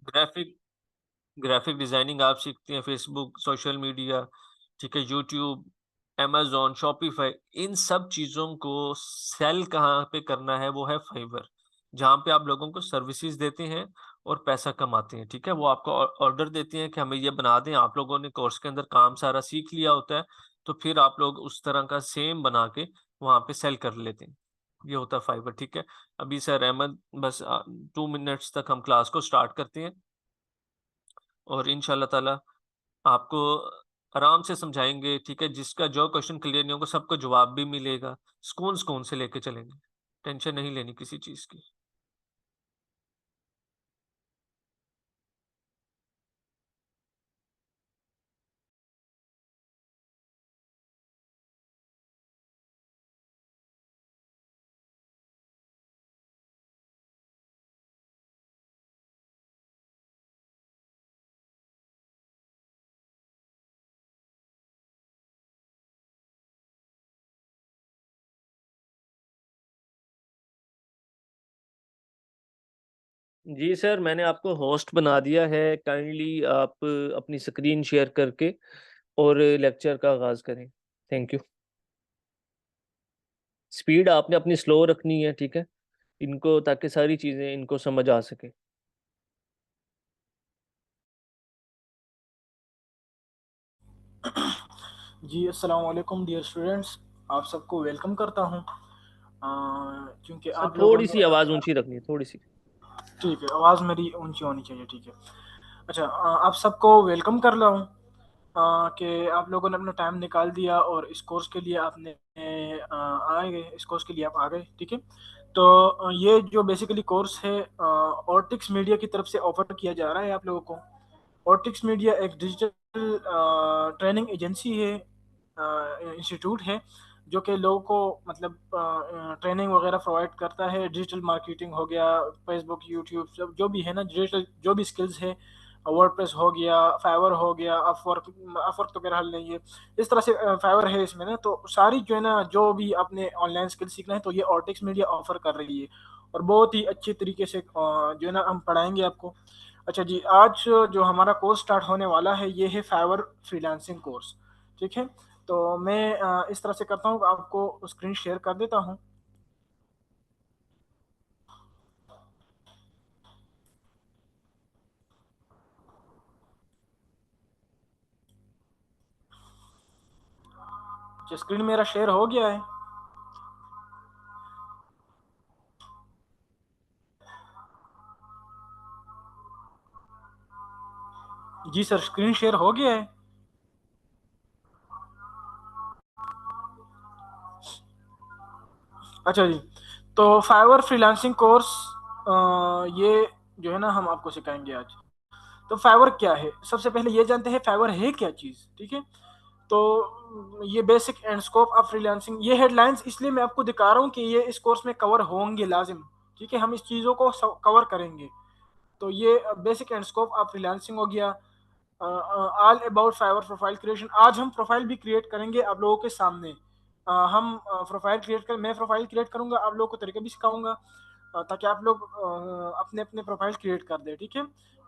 Graphic graphic designing आप सीखते हैं, फ़ेसबुक, सोशल मीडिया, ठीक है, यूट्यूब, अमेज़न, शॉपिफ़ाई, इन सब चीज़ों को सेल कहाँ पे करना है, वो है फाइवर, जहाँ पे आप लोगों को सर्विसेज़ देते हैं और पैसा कमाते हैं, ठीक है? वो आपको ऑर्डर देते हैं कि हमें ये बना दें, आप लोगों ने कोर्स के अंदर काम सारा सीख लिया होता है, तो फिर आप लोग उस तरह का सेम बना के वहाँ पे सेल कर लेते हैं। ये होता है फाइवर, ठीक है? अभी सर अहमद बस 2 मिनट्स तक हम क्लास को स्टार्ट करते हैं और इंशाअल्लाह ताला आपको आराम से समझाएँगे, ठीक है? जिसका जो क्वेश्चन क्लियर नहीं होगा, सबको जवाब भी मिलेगा। सुकून-सुकून से लेके चलेंगे। टेंशन नहीं लेनी किसी चीज़ की। जी सर, मैंने आपको होस्ट बना दिया है। काइंडली आप अपनी स्क्रीन शेयर करके और लेक्चर का आगाज़ करें। Thank you. स्पीड आपने अपनी स्लो रखनी है, ठीक है? इनको ताकि सारी चीज़ें इनको समझ आ सके। जी अस्सलाम वालेकुम डियर स्टूडेंट्स। आप सबको वेलकम करता हूँ। क्योंकि सर आप लोगों ने थोड़ी-सी आवाज़ ऊँची रखनी है, थोड़ी-सी। ठीक है, आवाज़ मेरी ऊंची होनी चाहिए, ठीक है। अच्छा, आप सबको वेलकम कर रहा हूँ कि आप लोगों ने अपना टाइम निकाल दिया और इस कोर्स के लिए आपने आ गए, इस कोर्स के लिए आप आ गए, ठीक है। तो ये जो बेसिकली कोर्स है ऑर्टिक्स मीडिया की तरफ से ऑफर किया जा रहा है आप लोगों को। ऑर्टिक्स मीडिया एक डिजिटल ट्रेनिंग एजेंसी है, इंस्टीट्यूट है, जो कि लोगों को मतलब ट्रेनिंग वगैरह प्रोवाइड करता है। डिजिटल मार्केटिंग हो गया, फेसबुक, यूट्यूब, सब जो भी है ना, डिजिटल जो भी स्किल्स है, वर्डप्रेस हो गया, फाइवर हो गया, अपवर्क, अपवर्क तो मेरा हल नहीं है, इस तरह से फाइवर है इसमें ना। तो सारी जो है ना, जो भी आपने ऑनलाइन स्किल सीखना है तो ये ऑर्टिक्स मीडिया ऑफर कर रही है, और बहुत ही अच्छे तरीके से जो है ना हम पढ़ाएंगे आपको। अच्छा जी, आज जो हमारा कोर्स स्टार्ट होने वाला है ये है फाइवर फ्रीलांसिंग कोर्स, ठीक है। तो मैं इस तरह से करता हूँ, आपको स्क्रीन शेयर कर देता हूँ। अच्छा, स्क्रीन मेरा शेयर हो गया है। जी सर, स्क्रीन शेयर हो गया है। अच्छा जी, तो फाइवर फ्रीलांसिंग कोर्स ये जो है ना हम आपको सिखाएंगे आज। तो फाइवर क्या है, सबसे पहले ये जानते हैं फाइवर है क्या चीज़, ठीक है। तो ये basic and scope of freelancing, ये हेडलाइंस इसलिए मैं आपको दिखा रहा हूँ कि ये इस कोर्स में कवर होंगे लाजिम, ठीक है। हम इस चीज़ों को कवर करेंगे। तो ये basic and scope of freelancing हो गया। All about Fiverr profile creation, आज हम प्रोफाइल भी क्रिएट करेंगे आप लोगों के सामने। हम प्रोफाइल क्रिएट कर मैं प्रोफाइल क्रिएट करूंगा, आप लोगों को तरीका भी सिखाऊंगा, ताकि आप लोग अपने अपने प्रोफाइल क्रिएट कर दें, ठीक है।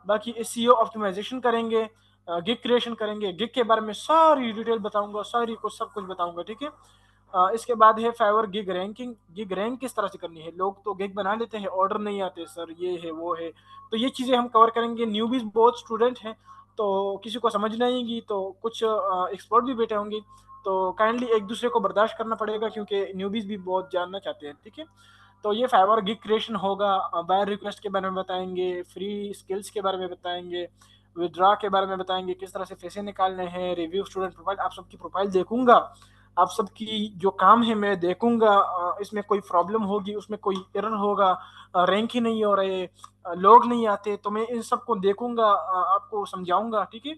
बाकी एसईओ ऑप्टिमाइजेशन करेंगे, गिग क्रिएशन करेंगे, गिग के बारे में सारी डिटेल बताऊंगा, सारी कुछ सब कुछ बताऊंगा, ठीक है। इसके बाद है Fiverr gig ranking. Gig rank किस तरह से करनी है, लोग तो गिग बना लेते हैं, ऑर्डर नहीं आते सर, ये है वो है। तो ये चीज़ें हम कवर करेंगे। न्यूबीज बहुत स्टूडेंट हैं, तो किसी को समझ नहीं आएगी, तो कुछ एक्सपर्ट भी बैठे होंगे, तो काइंडली एक दूसरे को बर्दाश्त करना पड़ेगा, क्योंकि न्यूबीज भी बहुत जानना चाहते हैं, ठीक है। तो ये फाइवर गिग क्रिएशन होगा। बायर रिक्वेस्ट के बारे में बताएंगे, फ्री स्किल्स के बारे में बताएंगे, विदड्रॉ के बारे में बताएंगे, किस तरह से पैसे निकालने हैं, रिव्यू स्टूडेंट प्रोफाइल, आप सबकी प्रोफाइल देखूंगा, आप सबकी जो काम है मैं देखूंगा। इसमें कोई प्रॉब्लम होगी, उसमें कोई एरर होगा, रैंक ही नहीं हो रहे, लोग नहीं आते, तो मैं इन सबको देखूंगा, आपको समझाऊंगा, ठीक है।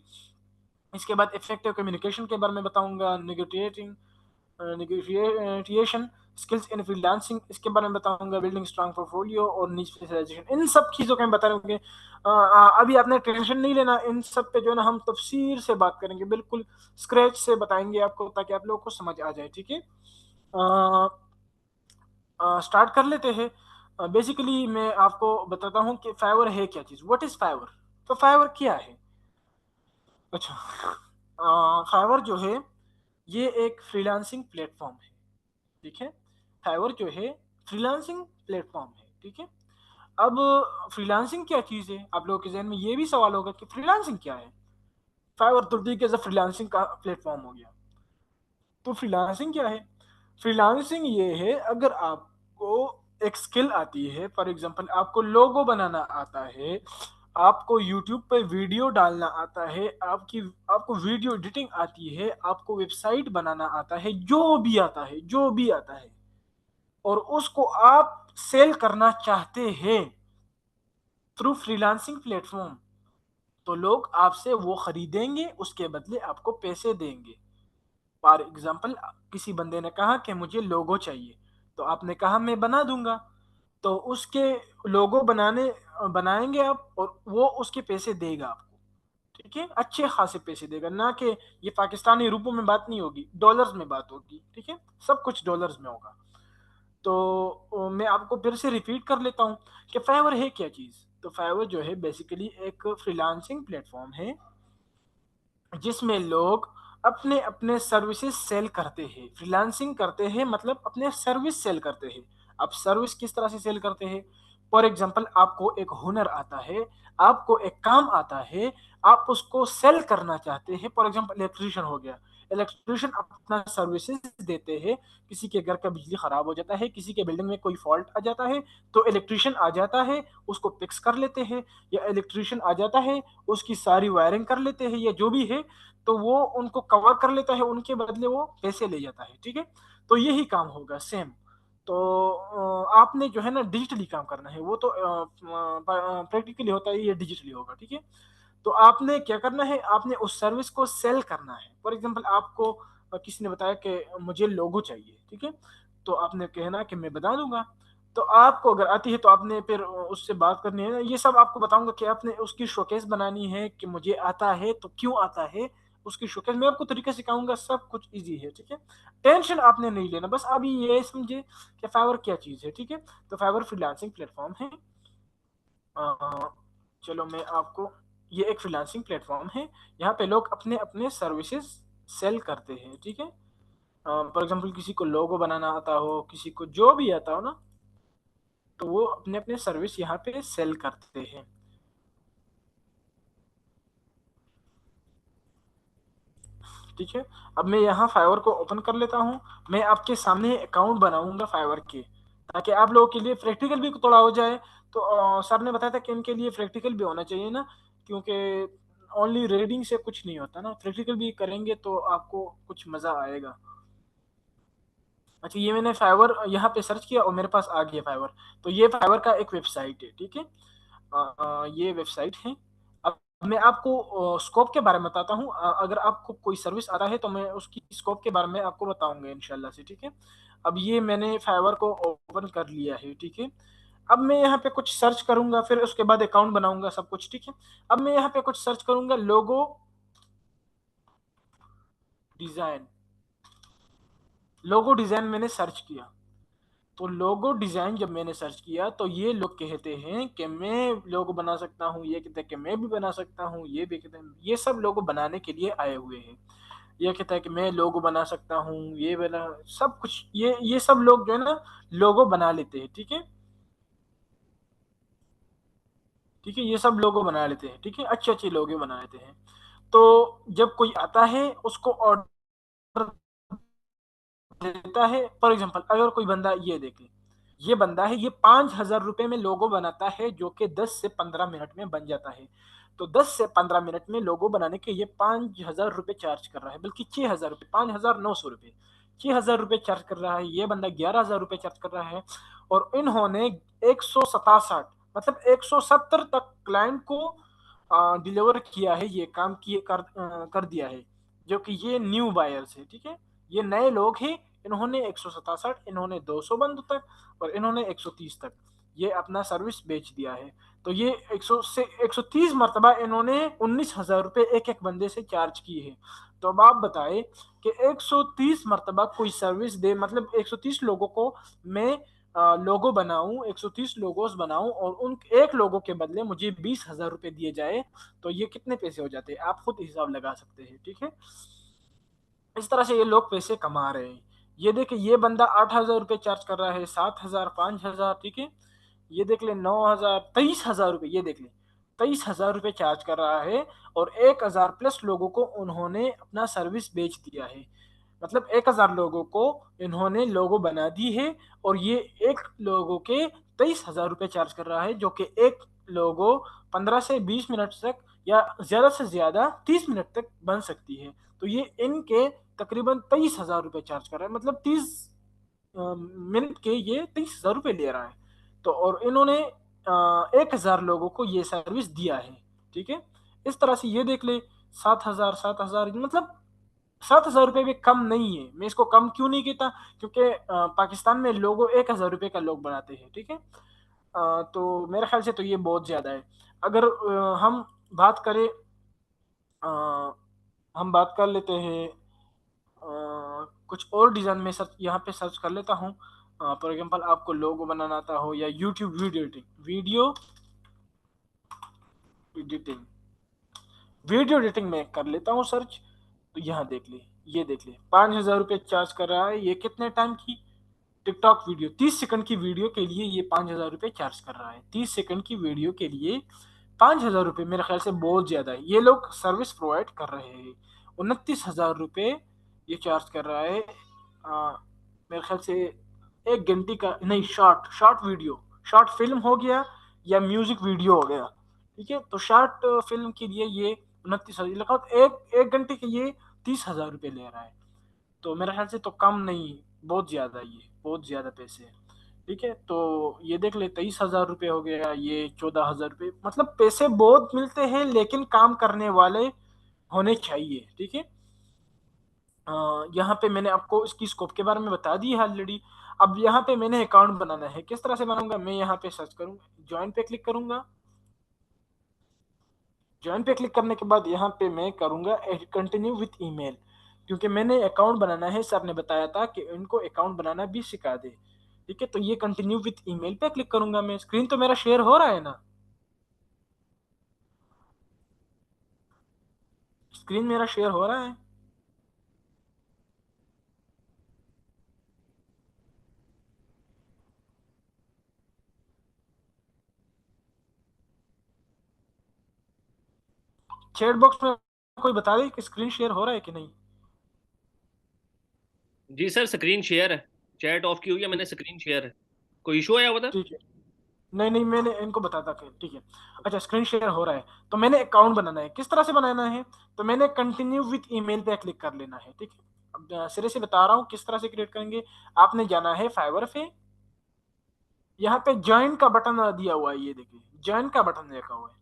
इसके बाद इफेक्टिव कम्युनिकेशन के बारे में बताऊंगा, नेगोटिएटिंग नेगोशिएशन स्किल्स इन फ्रीलांसिंग, इसके बारे में बताऊंगा, बिल्डिंग स्ट्रांग पोर्टफोलियो और नीच स्पेशलाइजेशन, इन सब चीज़ों के हम बताएंगे। अभी आपने टेंशन नहीं लेना, इन सब पे जो है ना हम तफसीर से बात करेंगे, बिल्कुल स्क्रैच से बताएंगे आपको, ताकि आप लोगों को समझ आ जाए, ठीक है। स्टार्ट कर लेते हैं। बेसिकली मैं आपको बताता हूँ कि फाइवर है क्या चीज़, व्हाट इज़ फाइवर। तो फाइवर क्या है? अच्छा, फाइवर जो है ये एक फ्रीलांसिंग प्लेटफॉर्म है, ठीक है। फाइवर जो है फ्रीलांसिंग प्लेटफॉर्म है, ठीक है। अब फ्रीलांसिंग क्या चीज है, आप लोगों के जहन में ये भी सवाल होगा कि फ्रीलांसिंग क्या है। फाइवर तो ठीक है, फ्रीलांसिंग का प्लेटफॉर्म हो गया, तो फ्रीलांसिंग क्या है? फ्रीलांसिंग ये है, अगर आपको एक स्किल आती है, फॉर एग्जांपल आपको लोगो बनाना आता है, आपको यूट्यूब पे वीडियो डालना आता है, आपको वीडियो एडिटिंग आती है, आपको वेबसाइट बनाना आता है, जो भी आता है, जो भी आता है, और उसको आप सेल करना चाहते हैं थ्रू फ्रीलांसिंग प्लेटफॉर्म, तो लोग आपसे वो खरीदेंगे, उसके बदले आपको पैसे देंगे। फॉर एग्जाम्पल, किसी बंदे ने कहा कि मुझे लोगो चाहिए, तो आपने कहा मैं बना दूंगा, तो उसके लोगो बनाएंगे आप, और वो उसके पैसे देगा आपको, ठीक है, अच्छे खासे पैसे देगा, ना कि ये पाकिस्तानी रुपयों में बात नहीं होगी, डॉलर्स में बात होगी, ठीक है, सब कुछ डॉलर्स में होगा। तो मैं आपको फिर से रिपीट कर लेता हूँ कि फाइवर है क्या चीज़। तो फाइवर जो है बेसिकली एक फ्रीलांसिंग प्लेटफॉर्म है जिसमें लोग अपने अपने सर्विसेज सेल करते हैं, फ्रीलांसिंग करते हैं, मतलब अपने सर्विस सेल करते हैं। अब सर्विस किस तरह से सेल करते हैं? फॉर एग्जांपल, आपको एक हुनर आता है, आपको एक काम आता है, आप उसको सेल करना चाहते हैं। फॉर एग्जांपल, इलेक्ट्रिशियन हो गया, इलेक्ट्रिशियन अपना सर्विसेज देते हैं। किसी के घर का बिजली खराब हो जाता है, किसी के बिल्डिंग में कोई फॉल्ट आ जाता है, तो इलेक्ट्रिशियन आ जाता है, उसको फिक्स कर लेते हैं। या इलेक्ट्रिशियन आ जाता है, उसकी सारी वायरिंग कर लेते हैं, या जो भी है, तो वो उनको कवर कर लेता है, उनके बदले वो पैसे ले जाता है, ठीक है। तो यही काम होगा सेम। तो आपने जो है ना डिजिटली काम करना है, वो तो प्रैक्टिकली होता है, ये डिजिटली होगा, ठीक है। तो आपने क्या करना है, आपने उस सर्विस को सेल करना है। फॉर एग्जांपल, आपको किसी ने बताया कि मुझे लोगो चाहिए, ठीक है, तो आपने कहना कि मैं बता दूंगा। तो आपको अगर आती है तो आपने फिर उससे बात करनी है, ये सब आपको बताऊंगा कि आपने उसकी शोकेस बनानी है कि मुझे आता है तो क्यों आता है, उसकी शोकेस मैं आपको तरीका सिखाऊंगा, सब कुछ इजी है, ठीक है। टेंशन आपने नहीं लेना, बस अभी ये समझे कि फाइवर क्या चीज है, ठीक है। तो फाइवर फ्रीलांसिंग प्लेटफॉर्म है। चलो मैं आपको, ये एक फ्रीलांसिंग प्लेटफॉर्म है, यहाँ पे लोग अपने अपने सर्विसेज सेल करते हैं, ठीक है। फॉर एग्जांपल, किसी को लोगो बनाना आता हो, किसी को जो भी आता हो ना, तो वो अपने अपने सर्विस यहाँ पे सेल करते हैं, ठीक है। अब मैं यहाँ फाइवर को ओपन कर लेता हूँ, मैं आपके सामने अकाउंट बनाऊंगा फाइवर के, ताकि आप लोगों के लिए प्रैक्टिकल भी थोड़ा हो जाए। तो सर ने बताया था कि इनके लिए प्रैक्टिकल भी होना चाहिए ना, क्योंकि ओनली रीडिंग से कुछ नहीं होता ना, प्रैक्टिकल भी करेंगे तो आपको कुछ मजा आएगा। अच्छा, ये मैंने फाइवर यहाँ पे सर्च किया और मेरे पास आ गया फाइवर। तो ये फाइवर का एक वेबसाइट है, ठीक है। ये वेबसाइट है। अब मैं आपको स्कोप के बारे में बताता हूँ। अगर आपको कोई सर्विस आता है तो मैं उसकी स्कोप के बारे में आपको बताऊंगा इंशाल्लाह से, ठीक है। अब ये मैंने फाइवर को ओपन कर लिया है, ठीक है। अब मैं यहाँ पे कुछ सर्च करूंगा, फिर उसके बाद अकाउंट बनाऊंगा, सब कुछ ठीक है। अब मैं यहाँ पे कुछ सर्च करूंगा, लोगो डिजाइन। लोगो डिजाइन मैंने सर्च किया, तो लोगो डिजाइन जब मैंने सर्च किया तो ये लोग कहते हैं कि मैं लोगो बना सकता हूँ, ये कहते हैं कि मैं भी बना सकता हूँ, ये भी कहते हैं, ये सब लोगो बनाने के लिए आए हुए हैं। ये कहता है कि मैं लोगो बना सकता हूँ, ये बना, सब कुछ, ये सब लोग जो है ना लोगो बना लेते हैं, ठीक है। ठीक है, ये सब लोगो बना लेते हैं, ठीक है, अच्छे अच्छे लोगो बना लेते हैं। तो जब कोई आता है उसको ऑर्डर देता है, फॉर एग्जाम्पल अगर कोई बंदा, ये देखे, ये बंदा है, ये 5,000 रुपए में लोगो बनाता है, जो कि 10 से 15 मिनट में बन जाता है। तो 10 से 15 मिनट में लोगो बनाने के ये 5,000 रुपए चार्ज कर रहा है, बल्कि 6,000 रुपये, 5,900 रुपये, 6,000 रुपये चार्ज कर रहा है, ये बंदा 11,000 रुपये चार्ज कर रहा है। और इन्होंने 167, मतलब 170 तक क्लाइंट को डिलीवर किया है, ये काम किए कर दिया है, जो कि ये न्यू बायर्स है, ठीक है। ये नए लोग हैं, इन्होंने 167, इन्होंने 200 बंद तक, और इन्होंने 130 तक ये अपना सर्विस बेच दिया है। तो ये 100 से 130 मरतबा इन्होंने 19,000 रुपये एक एक बंदे से चार्ज किए हैं। तो अब आप बताए कि 130 मरतबा कोई सर्विस दे, मतलब 130 लोगों को मैं लोगो बनाऊं, 130 लोगोस बनाऊं और उन एक लोगो के बदले मुझे 20,000 रुपए दिए जाए, तो ये कितने पैसे हो जाते हैं, आप खुद हिसाब लगा सकते हैं। ठीक है, इस तरह से ये लोग पैसे कमा रहे हैं। ये देखिए, ये बंदा 8,000 रुपये चार्ज कर रहा है, 7,000, 5,000। ठीक है, ये देख ले 9,000, 23,000 रुपये, ये देख ले 23,000 रुपये चार्ज कर रहा है, और 1,000 प्लस लोगों को उन्होंने अपना सर्विस बेच दिया है। मतलब 1,000 लोगों को इन्होंने लोगो बना दी है, और ये एक लोगों के 23,000 रुपये चार्ज कर रहा है, जो कि एक लोगो 15 से 20 मिनट तक या ज्यादा से ज्यादा 30 मिनट तक बन सकती है। तो ये इनके तकरीबन 23,000 रुपये चार्ज कर रहा है, मतलब 30 मिनट के ये 23,000 रुपये ले रहा है। तो और इन्होंने 1,000 लोगों को ये सर्विस दिया है। ठीक है, इस तरह से ये देख ले, 7,000, 7,000, मतलब 7,000 रुपये भी कम नहीं है। मैं इसको कम क्यों नहीं कहता, क्योंकि पाकिस्तान में लोगों 1,000 रुपये का लोग बनाते हैं। ठीक है, तो मेरे ख्याल से तो ये बहुत ज्यादा है। अगर हम बात करें, अ, हम बात कर लेते हैं कुछ और डिजाइन में, सर्च यहाँ पे सर्च कर लेता हूँ। फॉर एग्जांपल आपको लोगो बनाना आता हो, या यूट्यूब एडिटिंग वीडियो एडिटिंग में कर लेता हूँ सर्च। तो यहाँ देख ले, ये देख ले 5,000 रुपये चार्ज कर रहा है। ये कितने टाइम की टिकटॉक वीडियो, 30 सेकंड की वीडियो के लिए ये 5,000 रुपये चार्ज कर रहा है। 30 सेकंड की वीडियो के लिए 5,000 रुपये मेरे ख्याल से बहुत ज्यादा है। ये लोग सर्विस प्रोवाइड कर रहे हैं। 29,000 रुपये ये चार्ज कर रहा है, मेरे ख्याल से 1 घंटे का नहीं, short short video, short film हो गया या म्यूजिक वीडियो हो गया। ठीक है, तो शॉर्ट फिल्म के लिए ये 29,000 लगा, एक एक घंटे के ये 30,000 रुपये ले रहा है। तो मेरे ख्याल से तो कम नहीं, बहुत ज्यादा, ये बहुत ज्यादा पैसे है। ठीक है, तो ये देख ले 23,000 रुपये हो गया, ये 14,000 रुपये, मतलब पैसे बहुत मिलते हैं, लेकिन काम करने वाले होने चाहिए। ठीक है, यहाँ पे मैंने आपको इसकी स्कोप के बारे में बता दी है ऑलरेडी। अब यहाँ पे मैंने अकाउंट बनाना है, किस तरह से बनाऊंगा, मैं यहाँ पे सर्च करूंगा, ज्वाइन पे क्लिक करूंगा। ज्वाइन पे क्लिक करने के बाद यहाँ पे मैं करूंगा कंटिन्यू विथ ईमेल, क्योंकि मैंने अकाउंट बनाना है। सर ने बताया था कि इनको अकाउंट बनाना भी सिखा दे। ठीक है, तो ये कंटिन्यू विथ ईमेल पे क्लिक करूंगा मैं। स्क्रीन तो मेरा शेयर हो रहा है ना, स्क्रीन मेरा शेयर हो रहा है। चैट बॉक्स में कोई बता दे कि स्क्रीन शेयर हो रहा है कि नहीं। जी सर, स्क्रीन शेयर है। चैट ऑफ की हुई है मैंने, ठीक स्क्रीन शेयर है। कोई इशू आया उधर? ठीक है, नहीं नहीं, मैंने इनको बताता कि ठीक है। अच्छा, स्क्रीन शेयर हो रहा है, तो मैंने अकाउंट बनाना है। किस तरह से बनाना है, तो मैंने कंटिन्यू विथ ईमेल पे क्लिक कर लेना है। ठीक है, अब सिरे से बता रहा हूँ किस तरह से क्रिएट करेंगे। आपने जाना है फाइवर पे, यहाँ पे ज्वाइन का बटन दिया हुआ है, ये देखिए ज्वाइन का बटन देखा हुआ है,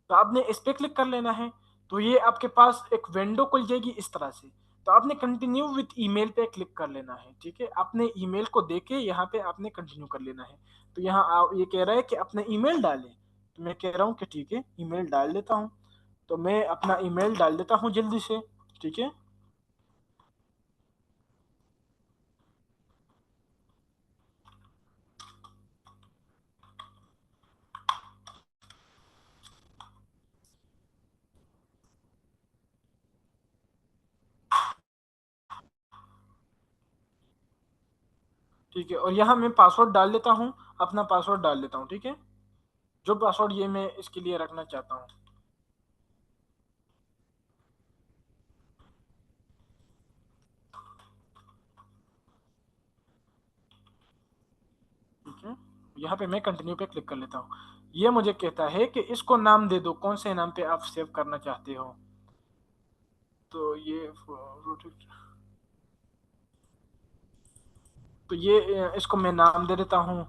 तो आपने इस पे क्लिक कर लेना है। तो ये आपके पास एक विंडो खुल जाएगी इस तरह से। तो आपने कंटिन्यू विथ ईमेल पे क्लिक कर लेना है। ठीक है, आपने ईमेल को देके यहाँ पे आपने कंटिन्यू कर लेना है। तो यहाँ ये कह रहा है कि अपने ईमेल डालें, तो मैं कह रहा हूँ कि ठीक है, ईमेल डाल देता हूँ। तो मैं अपना ईमेल डाल देता हूँ जल्दी से। ठीक है, ठीक है, और यहाँ मैं पासवर्ड डाल देता हूँ, अपना पासवर्ड डाल देता हूँ। ठीक है, जो पासवर्ड ये मैं इसके लिए रखना चाहता हूँ। ठीक है, यहाँ पे मैं कंटिन्यू पे क्लिक कर लेता हूँ। ये मुझे कहता है कि इसको नाम दे दो, कौन से नाम पे आप सेव करना चाहते हो। तो ये तो ये इसको मैं नाम दे देता हूँ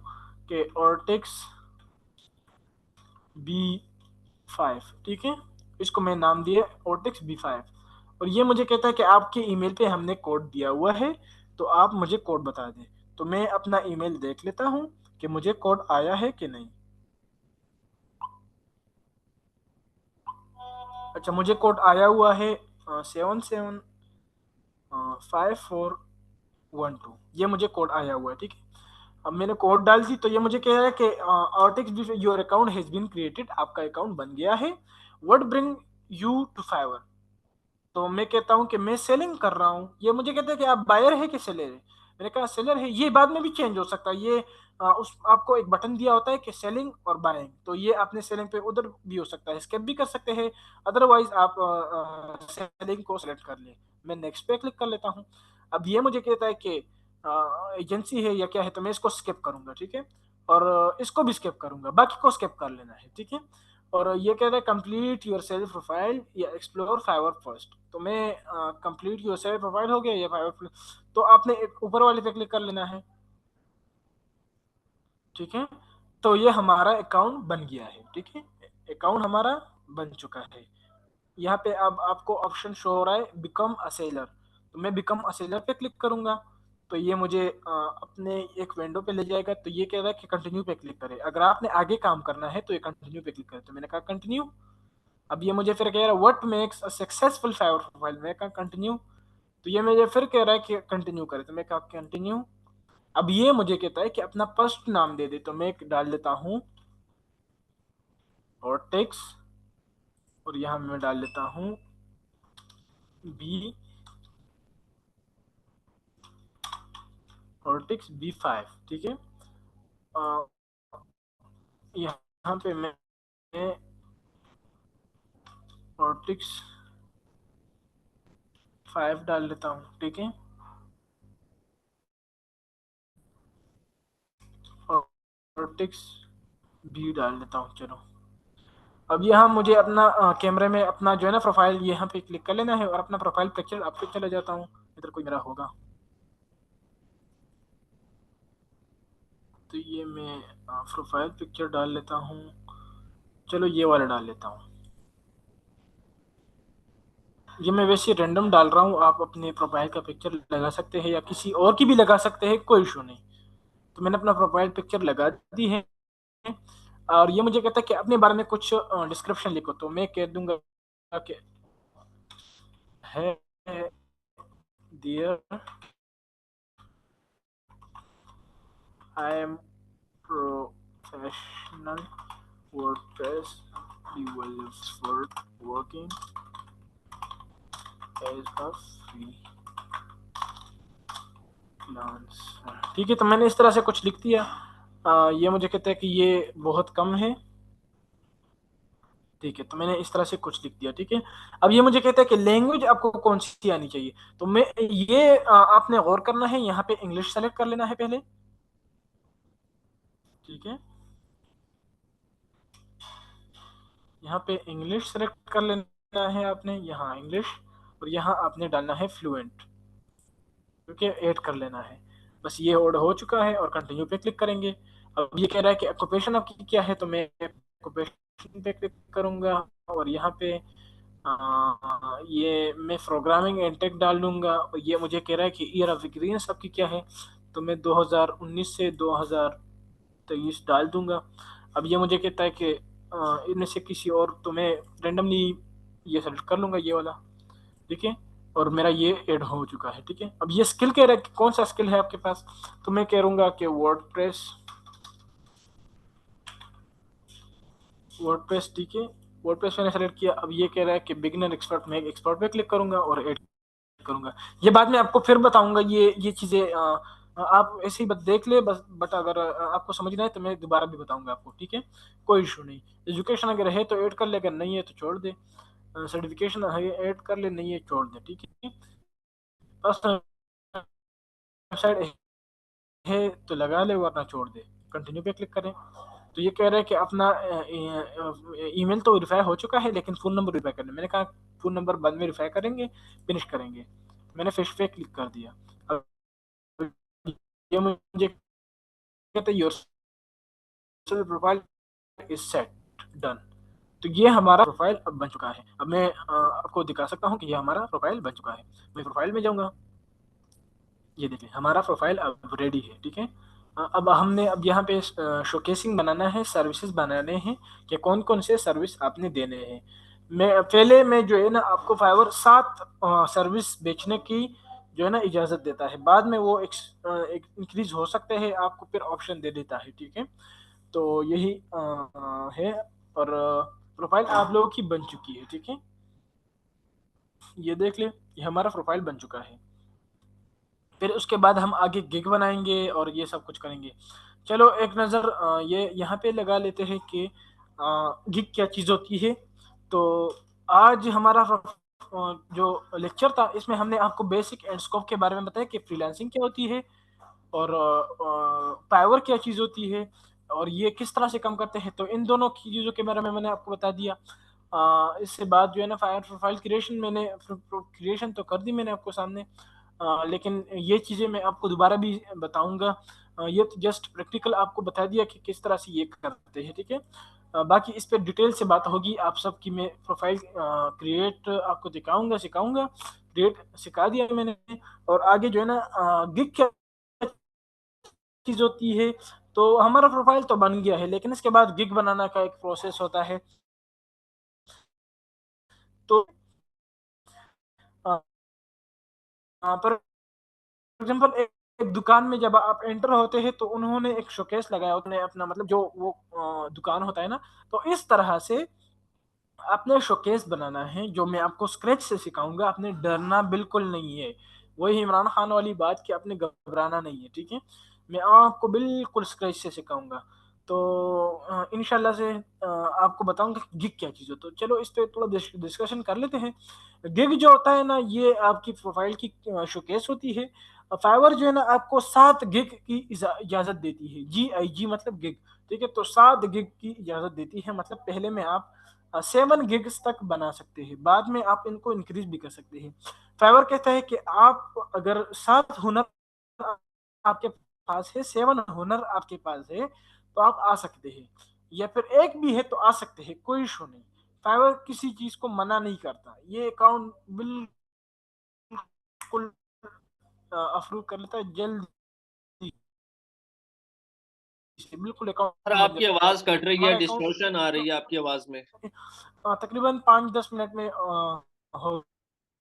कि ऑर्टेक्स B5। ठीक है, इसको मैं नाम दिया ऑर्टेक्स B5, और ये मुझे कहता है कि आपके ईमेल पे हमने कोड दिया हुआ है, तो आप मुझे कोड बता दें। तो मैं अपना ईमेल देख लेता हूँ कि मुझे कोड आया है कि नहीं। अच्छा, मुझे कोड आया हुआ है 775412, ये मुझे कोड आया हुआ है। ठीक है, अब मैंने कोड डाल दी, तो ये मुझे कह रहा है कि ऑर्टिक्स your account has been created, आपका अकाउंट बन गया है। What bring you to Fiverr? तो मैं कहता हूँ कि मैं सेलिंग कर रहा हूँ। ये मुझे कहते हैं कि आप बायर है कि सेलर है? मैंने कहा सेलर है। ये बाद में भी चेंज हो सकता है। ये उस आपको एक बटन दिया होता है कि सेलिंग और बाइंग, तो ये आपने सेलिंग पे उधर भी हो सकता है, स्किप भी कर सकते हैं। अदरवाइज आप सेलिंग को सेलेक्ट कर ले। मैं नेक्स्ट पे क्लिक कर लेता हूँ। अब ये मुझे कहता है कि एजेंसी है या क्या है, तो मैं इसको स्किप करूंगा, ठीक है। और इसको भी स्किप करूंगा, बाकी को स्किप कर लेना है, ठीक है। और ये कह रहा है कंप्लीट योर सेल्फ प्रोफाइल या एक्सप्लोर फाइवर फर्स्ट। तो मैं कंप्लीट योर सेल्फ प्रोफाइल हो गया या फाइवर, तो आपने एक ऊपर वाले पे क्लिक कर लेना है, ठीक है। तो ये हमारा अकाउंट बन गया है, ठीक है। अकाउंट हमारा बन चुका है। यहाँ पे अब आपको ऑप्शन शो हो रहा है बिकम अ सेलर, तो मैं बिकम अ सेलर पे क्लिक करूंगा। तो ये मुझे अपने एक विंडो पे ले जाएगा। तो ये कह रहा है कि कंटिन्यू पे क्लिक करें, अगर आपने आगे काम करना है तो ये कंटिन्यू पे क्लिक करें। तो मैंने कहा कंटिन्यू। अब ये मुझे फिर कह रहा है what makes a successful Fiverr profile, मैं कहा कंटिन्यू। तो ये मुझे फिर कह रहा है कि कंटिन्यू करें, तो मैं कहा कंटिन्यू। अब ये मुझे कहता है कि अपना फर्स्ट नाम दे दे, तो मैं डाल देता हूँ ऑर्टेक्स, और यहाँ मैं डाल देता हूँ बी, ऑर्टेक्स B5, ठीक है। अ, यहाँ पे मैं ऑर्टेक्स 5 डाल देता हूँ, ठीक है। ऑर्टेक्स B डाल देता हूँ, चलो। अब यहाँ मुझे अपना कैमरे में अपना जो है ना प्रोफाइल, यहाँ पे क्लिक कर लेना है और अपना प्रोफाइल पिक्चर आप पे चले जाता हूँ। इधर कोई मेरा होगा, तो ये मैं प्रोफाइल पिक्चर डाल लेता हूँ। चलो ये वाला डाल लेता हूँ। ये मैं वैसे रैंडम डाल रहा हूँ, आप अपने प्रोफाइल का पिक्चर लगा सकते हैं या किसी और की भी लगा सकते हैं, कोई इशू नहीं। तो मैंने अपना प्रोफाइल पिक्चर लगा दी है। और ये मुझे कहता है कि अपने बारे में कुछ डिस्क्रिप्शन लिखो, तो मैं कह दूंगा कि है dear I am professional WordPress developer working as a freelancer, ठीक है। तो मैंने इस तरह से कुछ लिख दिया। ये मुझे कहता है कि ये बहुत कम है, ठीक है। तो मैंने इस तरह से कुछ लिख दिया, ठीक है। अब ये मुझे कहता है कि लैंग्वेज आपको कौन सी आनी चाहिए, तो मैं ये आपने गौर करना है, यहाँ पे इंग्लिश सेलेक्ट कर लेना है पहले, ठीक है। यहाँ पे इंग्लिश सेलेक्ट कर लेना है आपने, यहाँ इंग्लिश, और यहाँ आपने डालना है फ्लुएंट, क्योंकि ऐड कर लेना है। बस ये ऐड हो चुका है, और कंटिन्यू पे क्लिक करेंगे। अब ये कह रहा है कि ऑक्यूपेशन आपकी क्या है, तो मैं ऑक्यूपेशन पे क्लिक करूंगा, और यहाँ पे ये मैं प्रोग्रामिंग एंड टेक डाल दूंगा। और ये मुझे कह रहा है कि ईयर ऑफ एक्सपीरियंस आपकी क्या है, तो मैं 2019 से 2023 डाल दूंगा। अब ये मुझे कहता है कि इनमें से किसी और, तो मैं रेंडमली ये सेलेक्ट कर लूंगा, ये वाला, ठीक है। और मेरा ये ऐड हो चुका है, ठीक है। अब ये स्किल कह रहा है कि कौन सा स्किल है आपके पास, तो मैं करूंगा कि वर्डप्रेस, वर्डप्रेस, ठीक है। वर्डप्रेस मैंने सेलेक्ट किया। अब ये कह रहा है कि बिगिनर एक्सपर्ट, मैं एक्सपर्ट पे क्लिक करूंगा और ऐड करूंगा। ये बाद में आपको फिर बताऊंगा, ये चीजें आप ऐसे ही बस देख ले बस, बट अगर आपको समझना है तो मैं दोबारा भी बताऊंगा आपको, ठीक है। कोई इशू नहीं। एजुकेशन अगर है तो ऐड कर ले, अगर नहीं है तो छोड़ दे। सर्टिफिकेशन है ऐड कर ले, नहीं है छोड़ दे, ठीक है। बस वेबसाइट है तो लगा ले, वरना छोड़ दे। कंटिन्यू पे क्लिक करें। तो ये कह रहा है कि अपना ईमेल तो वेरीफाई हो चुका है, लेकिन फोन नंबर वेरीफाई करना। मैंने कहा फोन नंबर बाद में वेरीफाई करेंगे, फिनिश करेंगे। मैंने फिश पे क्लिक कर दिया। अब ये मुझे कहते हैं your profile is set done. तो ये हमारा प्रोफाइल अब बन चुका है। अब मैं आपको दिखा सकता हूँ कि ये हमारा प्रोफाइल बन चुका है। मैं प्रोफाइल में जाऊंगा, ये देखिए हमारा प्रोफाइल अब रेडी है, ठीक है। अब हमने अब यहाँ पे शोकेसिंग बनाना है, सर्विसेज बनाने हैं कि कौन कौन से सर्विस आपने देने हैं। मैं पहले मैं जो है ना आपको फाइवर 7 सर्विस बेचने की जो है ना इजाजत देता है। बाद में वो एक इंक्रीज हो सकते हैं, आपको फिर ऑप्शन दे देता है, ठीक है। तो यही है। और प्रोफाइल आप लोगों की बन चुकी है, ठीक है। ये देख ले, ये हमारा प्रोफाइल बन चुका है। फिर उसके बाद हम आगे गिग बनाएंगे और ये सब कुछ करेंगे। चलो एक नज़र ये यहाँ पे लगा लेते हैं कि गिग क्या चीज़ होती है। तो आज हमारा जो लेक्चर था, इसमें हमने आपको बेसिक एंड स्कोप के बारे में बताया कि फ्रीलांसिंग क्या होती है, और पावर क्या चीज़ होती है, और ये किस तरह से काम करते हैं। तो इन दोनों की चीज़ों के बारे में मैंने आपको बता दिया। इससे बाद जो है ना फायर प्रोफाइल क्रिएशन, मैंने क्रिएशन तो कर दी मैंने आपको सामने। लेकिन ये चीज़ें मैं आपको दोबारा भी बताऊंगा। ये तो जस्ट प्रैक्टिकल आपको बता दिया कि किस तरह से ये करते हैं, ठीक है। बाकी इस पर डिटेल से बात होगी आप सबकी। मैं प्रोफाइल क्रिएट आपको दिखाऊंगा, सिखाऊंगा। क्रिएट सिखा दिया मैंने। और आगे जो है ना गिग क्या चीज होती है। तो हमारा प्रोफाइल तो बन गया है, लेकिन इसके बाद गिग बनाना का एक प्रोसेस होता है। तो पर एग्जाम्पल एक दुकान में जब आप एंटर होते हैं, तो उन्होंने एक शोकेस लगाया, उन्होंने अपना मतलब जो वो दुकान होता है ना, तो इस तरह से आपने शोकेस बनाना है, जो मैं आपको स्क्रैच से सिखाऊंगा। आपने डरना बिल्कुल नहीं है। वही इमरान खान वाली बात कि आपने घबराना नहीं है, ठीक है। मैं आपको बिल्कुल स्क्रैच से सिखाऊंगा। तो इंशाल्लाह से आपको बताऊंगा गिग क्या चीज़ है। तो चलो इस पे थोड़ा डिस्कशन कर लेते हैं। गिग जो होता है ना, ये आपकी प्रोफाइल की शोकेस होती है। फाइवर जो है ना, आपको 7 गिग की इजाजत देती है। GIG मतलब गिग, ठीक है। तो 7 गिग की इजाजत देती है, मतलब पहले में आप 7 गिग्स तक बना सकते हैं, बाद में आप इनको इंक्रीज भी कर सकते हैं। फाइवर कहता है कि आप अगर 7 हुनर आपके पास है, 7 हुनर आपके पास है, तो आप आ सकते हैं। या फिर एक भी है तो आ सकते हैं, कोई इशू नहीं। फाइवर किसी चीज को मना नहीं करता। ये अकाउंट बिल्कुल अप्रूव कर लेता है जल्दी से, बिल्कुल सर अकाउंट बन आपकी जाता है। आवाज कट रही है, हमारा अकाउंट डिस्टॉर्शन आ रही है आपकी आवाज में। तकरीबन 5-10 मिनट में हो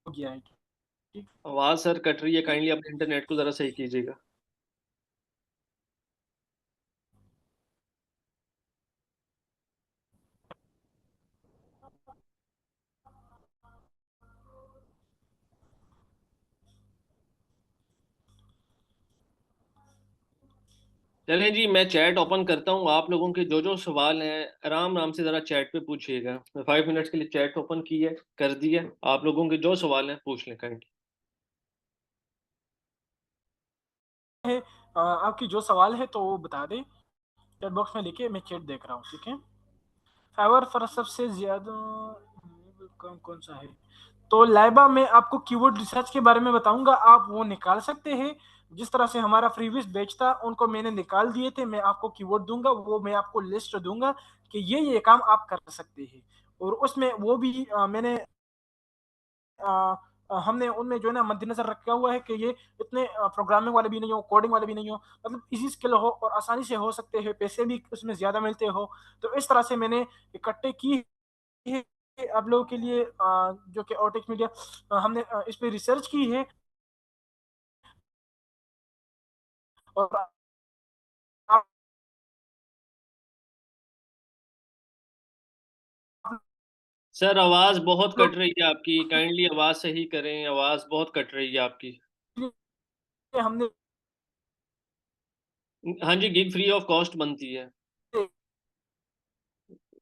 गया है, ठीक। आवाज सर कट रही है, काइंडली अपने इंटरनेट को जरा सही कीजिएगा। चलें जी, मैं चैट ओपन करता हूँ। आप लोगों के जो जो सवाल हैं आराम आराम से ज़रा चैट पे पूछिएगा। मैं 5 मिनट्स के लिए चैट ओपन की है, कर दी है। आप लोगों के जो सवाल हैं पूछ लें काइंडली। है आपकी जो सवाल है तो वो बता दें चैट बॉक्स में लिखे, मैं चैट देख रहा हूँ, ठीक है। फाइवर पर सबसे ज्यादा कौन कौन सा है। तो लाइबा में आपको कीवर्ड रिसर्च के बारे में बताऊंगा, आप वो निकाल सकते हैं। जिस तरह से हमारा फ्रीविस बेचता, उनको मैंने निकाल दिए थे। मैं आपको कीवर्ड दूंगा, वो मैं आपको लिस्ट दूंगा कि ये काम आप कर सकते हैं। और उसमें वो भी मैंने हमने उनमें जो है ना मद्देनजर रखा हुआ है कि ये इतने प्रोग्रामिंग वाले भी नहीं हो, कोडिंग वाले भी नहीं हो, मतलब इजी स्किल हो और आसानी से हो सकते हैं, पैसे भी उसमें ज्यादा मिलते हो। तो इस तरह से मैंने इकट्ठे की है आप लोगों के लिए, जो कि ऑटेक्स मीडिया, हमने इस पे रिसर्च की है। और आप सर आवाज़ बहुत कट लोग रही है आपकी, काइंडली आवाज़ सही करें, आवाज़ बहुत कट रही है आपकी। हमने हाँ जी, गिग फ्री ऑफ कॉस्ट बनती है।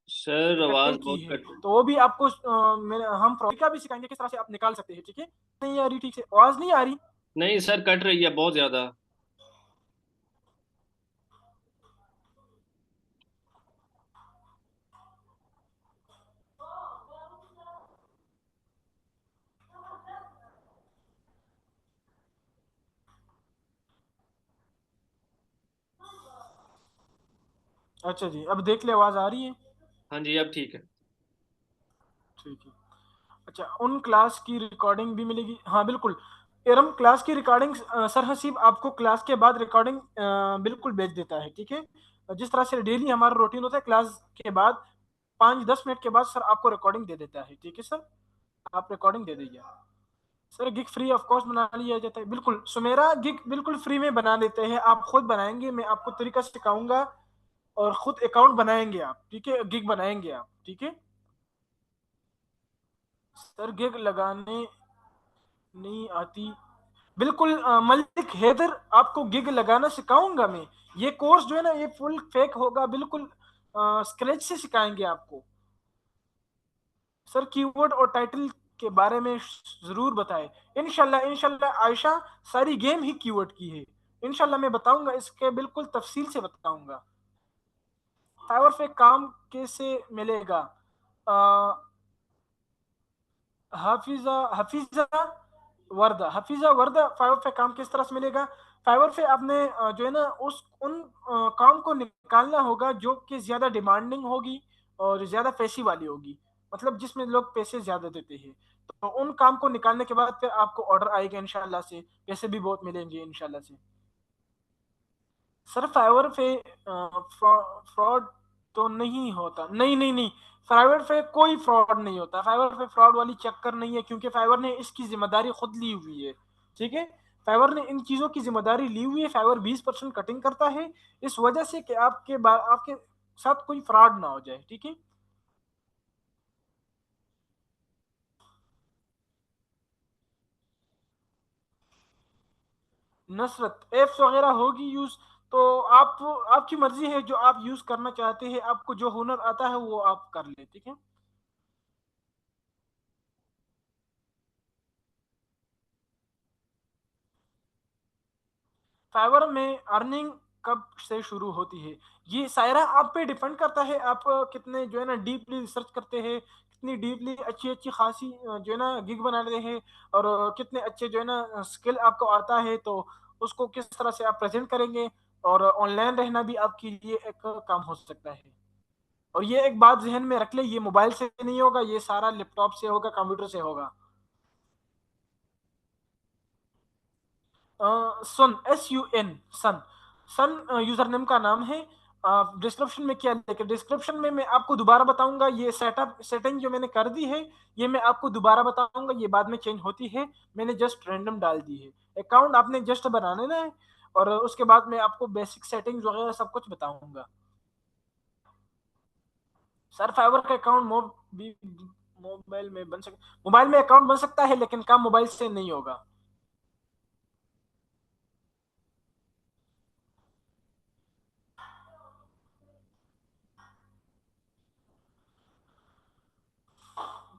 सर इकट्ठे आवाज़ की बहुत है, कट रही। तो वो भी आपको हम का भी सिखाएंगे किस तरह से आप निकाल सकते हैं, ठीक है। नहीं आ रही ठीक से, आवाज नहीं आ रही। नहीं सर, कट रही है बहुत ज़्यादा। अच्छा जी, अब देख ले, आवाज आ रही है। हाँ जी अब ठीक है। ठीक है। अच्छा, उन क्लास की रिकॉर्डिंग भी मिलेगी, हाँ बिल्कुल। एरम क्लास की रिकॉर्डिंग सर हसीब आपको क्लास के बाद रिकॉर्डिंग बिल्कुल भेज देता है, ठीक है। जिस तरह से डेली हमारा रूटीन होता है, क्लास के बाद 5-10 मिनट के बाद सर आपको रिकॉर्डिंग दे देता है, ठीक है सर। आप रिकॉर्डिंग दे दीजिए। Sir gig free of cost बना लिया जाता है, बिल्कुल सुमेरा गिग बिल्कुल फ्री में बना देते हैं, आप खुद बनाएंगे, मैं आपको तरीका सिखाऊंगा और खुद अकाउंट बनाएंगे आप, ठीक है, गिग बनाएंगे आप, ठीक है। सर गिग लगाने नहीं आती, बिल्कुल मलिक हैदर आपको गिग लगाना सिखाऊंगा मैं। ये कोर्स जो है ना ये फुल फेक होगा, बिल्कुल स्क्रैच से सिखाएंगे आपको। सर कीवर्ड और टाइटल के बारे में जरूर बताएं। इंशाल्लाह इंशाल्लाह आयशा, सारी गेम ही कीवर्ड की है, इंशाल्लाह मैं बताऊंगा, इसके बिल्कुल तफसील से बताऊंगा। फाइवर पे काम कैसे मिलेगा? आ, हाफिजा हफीजा हफीजा वर्दा, फाइवर पे काम किस तरह से मिलेगा? फाइवर पे आपने जो है ना उस उन काम को निकालना होगा जो कि ज्यादा डिमांडिंग होगी और ज्यादा पैसे वाली होगी, मतलब जिसमें लोग पैसे ज्यादा देते हैं। तो उन काम को निकालने के बाद फिर आपको ऑर्डर आएगा इंशाल्लाह से, पैसे भी बहुत मिलेंगे इंशाल्लाह से। सर फाइवर पे फ्रॉड तो नहीं होता, नहीं नहीं नहीं, फाइवर पे कोई फ्रॉड नहीं होता, फाइवर पे फ्रॉड वाली चक्कर नहीं है, क्योंकि फाइवर ने इसकी जिम्मेदारी खुद ली हुई है, ठीक है। फाइवर ने इन चीजों की जिम्मेदारी ली हुई है, फाइवर 20% कटिंग करता है, इस वजह से कि आपके साथ कोई फ्रॉड ना हो जाए, ठीक है। नसरत एप्स वगैरह होगी यूज, तो आप आपकी मर्जी है, जो आप यूज करना चाहते हैं, आपको जो हुनर आता है वो आप कर ले, ठीक है। फाइवर में अर्निंग कब से शुरू होती है? ये सायरा आप पे डिपेंड करता है, आप कितने जो है ना डीपली रिसर्च करते हैं, कितनी डीपली अच्छी अच्छी खासी जो है ना गिग बनाते हैं, और कितने अच्छे जो है ना स्किल आपको आता है, तो उसको किस तरह से आप प्रेजेंट करेंगे। और ऑनलाइन रहना भी आपके लिए एक काम हो सकता है। और ये एक बात जहन में रख ले, ये मोबाइल से नहीं होगा, ये सारा लैपटॉप से होगा, कंप्यूटर से होगा। सन, SUN, सन, सन यूजर नेम का नाम है। डिस्क्रिप्शन में क्या लेकर, डिस्क्रिप्शन में मैं आपको दोबारा बताऊंगा, ये सेटिंग जो मैंने कर दी है, ये मैं आपको दोबारा बताऊंगा, ये बाद में चेंज होती है, मैंने जस्ट रैंडम डाल दी है। अकाउंट आपने जस्ट बनाने ना है, और उसके बाद मैं आपको बेसिक सेटिंग्स वगैरह सब कुछ बताऊंगा। सर फाइवर का अकाउंट मोबाइल में बन सकता, मोबाइल में अकाउंट बन सकता है, लेकिन काम मोबाइल से नहीं होगा।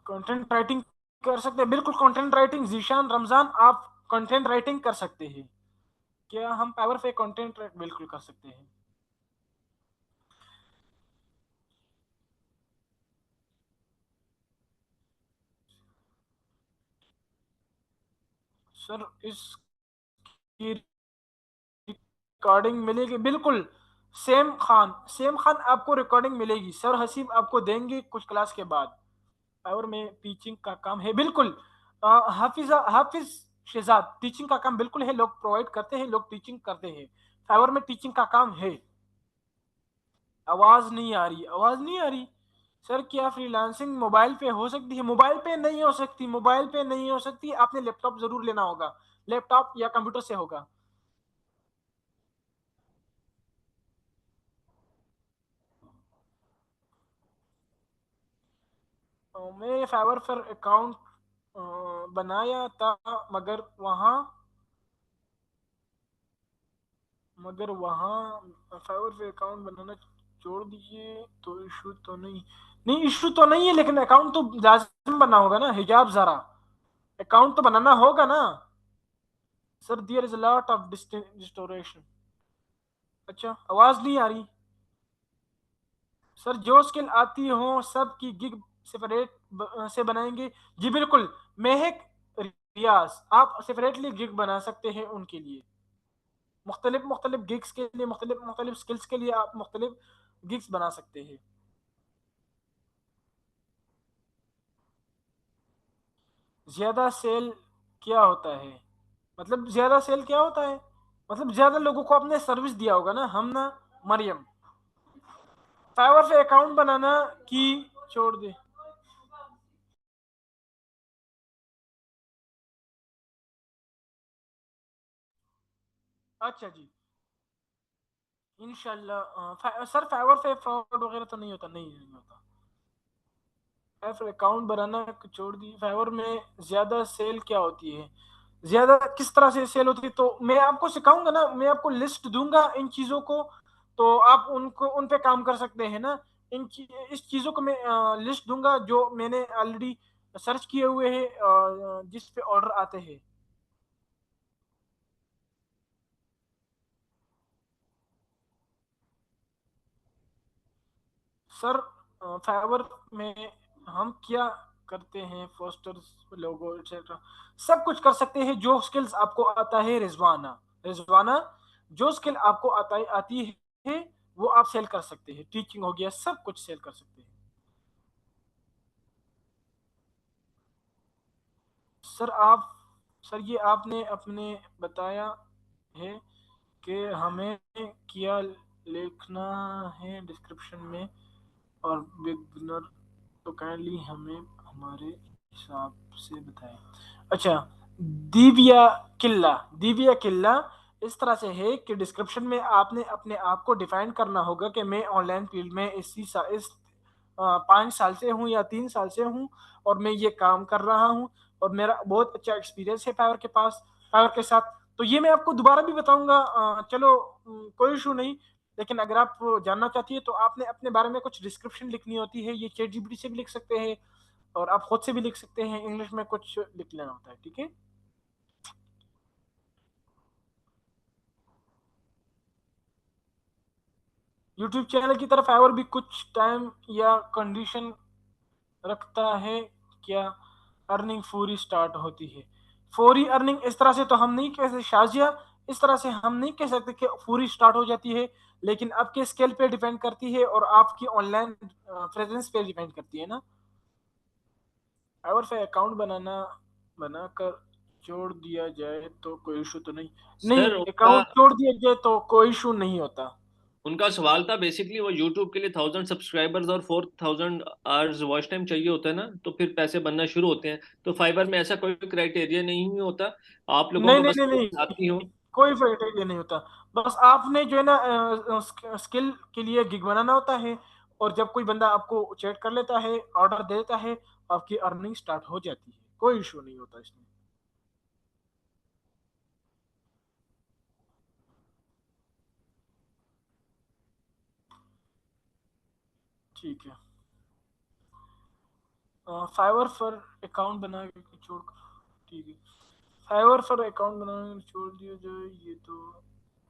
कंटेंट राइटिंग कर सकते हैं, बिल्कुल कंटेंट राइटिंग, जीशान रमजान आप कंटेंट राइटिंग कर सकते हैं। क्या हम पावर पे कंटेंट बिल्कुल कर सकते हैं। सर इसकी रिकॉर्डिंग मिलेगी, बिल्कुल। सेम खान आपको रिकॉर्डिंग मिलेगी, सर हसीब आपको देंगे कुछ क्लास के बाद। पावर में टीचिंग का काम है, बिल्कुल। हाफिज शहजाद, टीचिंग का काम बिल्कुल है, लोग प्रोवाइड करते हैं, लोग टीचिंग करते हैं, पावर में टीचिंग का काम है। आवाज नहीं आ रही, आवाज नहीं आ रही। सर क्या फ्रीलांसिंग मोबाइल पे हो सकती है? मोबाइल पे नहीं हो सकती, मोबाइल पे नहीं हो सकती, आपने लैपटॉप जरूर लेना होगा, लैपटॉप या कंप्यूटर से होगा। मैं फाइवर पर अकाउंट बनाया था, मगर वहाँ मगर वहाँ फाइवर पे अकाउंट बनाना छोड़ दीजिए, तो इशू तो नहीं, नहीं इशू तो नहीं है, लेकिन अकाउंट तो लाजिम बनना होगा ना हिजाब जरा, अकाउंट तो बनाना होगा ना। Sir there is a lot of distortion. अच्छा आवाज नहीं आ रही। सर जो स्किल आती हो सब की गिग सेपरेट से बनाएंगे। जी बिल्कुल। महक, रियाज, आप सेपरेटली गिग बना सकते हैं उनके लिए, मुख्तलिफ मुख्तलिफ गिग्स के लिए, मुख्तलिफ मुख्तलिफ स्किल्स के लिए आप मुख्तलिफ गिग्स बना सकते हैं। ज्यादा सेल क्या होता है? मतलब ज्यादा सेल क्या होता है? मतलब ज्यादा लोगों को आपने सर्विस दिया होगा ना, हम ना मरियम। फाइवर से अकाउंट बनाना की छोड़ दे। अच्छा जी, इंशाल्लाह। सर फाइवर पे फ्रॉड वगैरह तो नहीं होता? नहीं होता। फाइवर अकाउंट बनाना छोड़ दी, फाइवर में ज्यादा सेल क्या होती है, ज्यादा किस तरह से सेल होती है? तो मैं आपको सिखाऊंगा ना, मैं आपको लिस्ट दूंगा इन चीजों को, तो आप उनको उन पे काम कर सकते हैं ना। इस चीजों को मैं लिस्ट दूंगा जो मैंने ऑलरेडी सर्च किए हुए हैं, जिस पे ऑर्डर आते हैं। सर फाइवर में हम क्या करते हैं, पोस्टर्स, लोगो एक्सेट्रा, सब कुछ कर सकते हैं। जो स्किल्स आपको आता है रिजवाना, रिजवाना, जो स्किल आपको आती है वो आप सेल कर सकते हैं। टीचिंग हो गया, सब कुछ सेल कर सकते हैं। सर आप, सर ये आपने अपने बताया है कि हमें क्या लिखना है डिस्क्रिप्शन में, और बिगनर तो काइंडली हमें हमारे हिसाब से बताएं। अच्छा, दिव्या किल्ला, दिव्या किल्ला इस तरह से है कि डिस्क्रिप्शन में आपने अपने आप को डिफाइन करना होगा कि मैं ऑनलाइन फील्ड में इस 5 साल से हूँ या 3 साल से हूँ, और मैं ये काम कर रहा हूँ, और मेरा बहुत अच्छा एक्सपीरियंस है फाइवर के पास, फाइवर के साथ। तो ये मैं आपको दोबारा भी बताऊंगा, चलो कोई इशू नहीं। लेकिन अगर आप जानना चाहती है तो आपने अपने बारे में कुछ डिस्क्रिप्शन लिखनी होती है, ये चैट जीपीटी से भी लिख सकते हैं, और आप खुद से भी लिख सकते हैं, इंग्लिश में कुछ लिख लेना होता है, ठीक है। यूट्यूब चैनल की तरफ फाइवर भी कुछ टाइम या कंडीशन रखता है क्या? अर्निंग फौरी स्टार्ट होती है? फौरी अर्निंग इस तरह से तो हम नहीं कह सकते शाजिया, इस तरह से हम नहीं कह सकते कि फौरी स्टार्ट हो जाती है, लेकिन आपके स्किल पे डिपेंड करती है और आपकी ऑनलाइन प्रेजेंस पे डिपेंड करती है ना। अगर फिर अकाउंट बनाकर छोड़ दिया जाए तो कोई इशू तो नहीं? नहीं, सर उनका अकाउंट छोड़ दिया जाए तो कोई इशू नहीं होता। उनका सवाल था बेसिकली, वो यूट्यूब के लिए 1000 सब्सक्राइबर्स और 4000 आवर्स वॉच टाइम चाहिए होता है ना, तो फिर पैसे बनना शुरू होते हैं। तो फाइबर में ऐसा कोई क्राइटेरिया नहीं होता, आप लोगों नहीं को नहीं बस नहीं आती हो। नहीं, कोई क्राइटेरिया नहीं होता। बस आपने जो है ना स्किल के लिए गिग बनाना होता है, और जब कोई बंदा आपको चैट कर लेता है, ऑर्डर देता है, आपकी अर्निंग स्टार्ट हो जाती है। कोई इशू नहीं होता इसमें। ठीक है। फाइवर पर अकाउंट बना के छोड़, ठीक है। फाइवर पर अकाउंट बनाना छोड़ दिया जाए, ये तो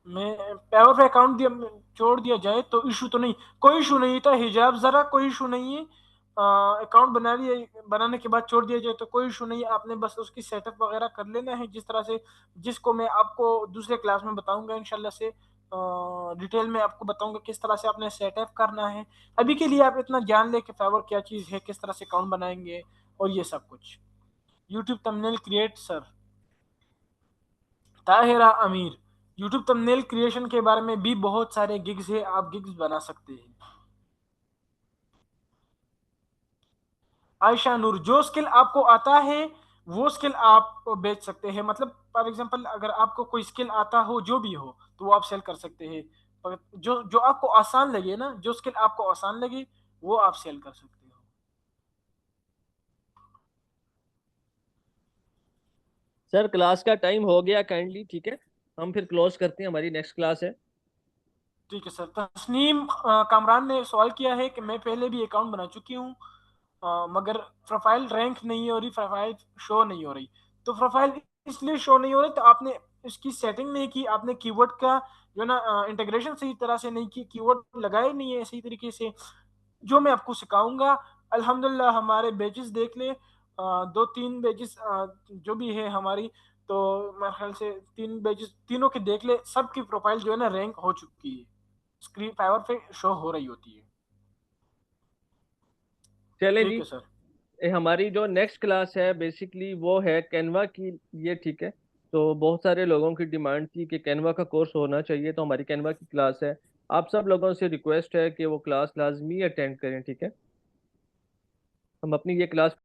मैं फाइवर पे अकाउंट दिया छोड़ दिया जाए तो इशू तो नहीं, कोई इशू नहीं था हिजाब, जरा कोई इशू नहीं है। अकाउंट बना लिया, बनाने के बाद छोड़ दिया जाए तो कोई इशू नहीं है। आपने बस उसकी सेटअप वगैरह कर लेना है, जिस तरह से, जिसको मैं आपको दूसरे क्लास में बताऊंगा इंशाल्लाह से, डिटेल में आपको बताऊंगा किस तरह से आपने सेटअप करना है। अभी के लिए आप इतना जान ले कि फाइवर क्या चीज़ है, किस तरह से अकाउंट बनाएंगे, और ये सब कुछ। YouTube thumbnail create sir, Tahira अमीर, यूट्यूब थंबनेल क्रिएशन के बारे में भी बहुत सारे गिग्स है, आप गिग्स बना सकते हैं। आयशा नूर, जो स्किल आपको आता है वो स्किल आप बेच सकते हैं। मतलब फॉर एग्जांपल अगर आपको कोई स्किल आता हो, जो भी हो, तो वो आप सेल कर सकते हैं। पर जो जो आपको आसान लगे ना, जो स्किल आपको आसान लगे वो आप सेल कर सकते हो। सर क्लास का टाइम हो गया काइंडली, ठीक है, हम फिर क्लोज करते हैं, हमारी नेक्स्ट क्लास है। ठीक है सर। तस्नीम कामरान ने सवाल किया है कि मैं पहले भी अकाउंट बना चुकी हूँ, मगर प्रोफाइल रैंक नहीं हो रही, प्रोफाइल शो नहीं हो रही। तो प्रोफाइल इसलिए शो नहीं हो रही तो आपने इसकी सेटिंग नहीं की, आपने कीवर्ड का जो ना इंटीग्रेशन सही तरह से नहीं की, कीवर्ड लगाए नहीं है सही तरीके से, जो मैं आपको सिखाऊंगा। अल्हम्दुलिल्लाह हमारे बेचिस देख ले, 2-3 बेचिस जो भी है हमारी, तो मेरे ख्याल से 3 बेचिस तीनों के देख ले, सबकी प्रोफाइल जो है ना रैंक हो चुकी है, स्क्रीन फाइवर पे शो हो रही होती है। चलें जी, ठीक है सर। हमारी जो नेक्स्ट क्लास है बेसिकली वो है कैनवा की, ये ठीक है। तो बहुत सारे लोगों की डिमांड थी कि कैनवा का कोर्स होना चाहिए, तो हमारी कैनवा की क्लास है। आप सब लोगों से रिक्वेस्ट है कि वो क्लास लाजमी अटेंड करें, ठीक है। हम अपनी ये क्लास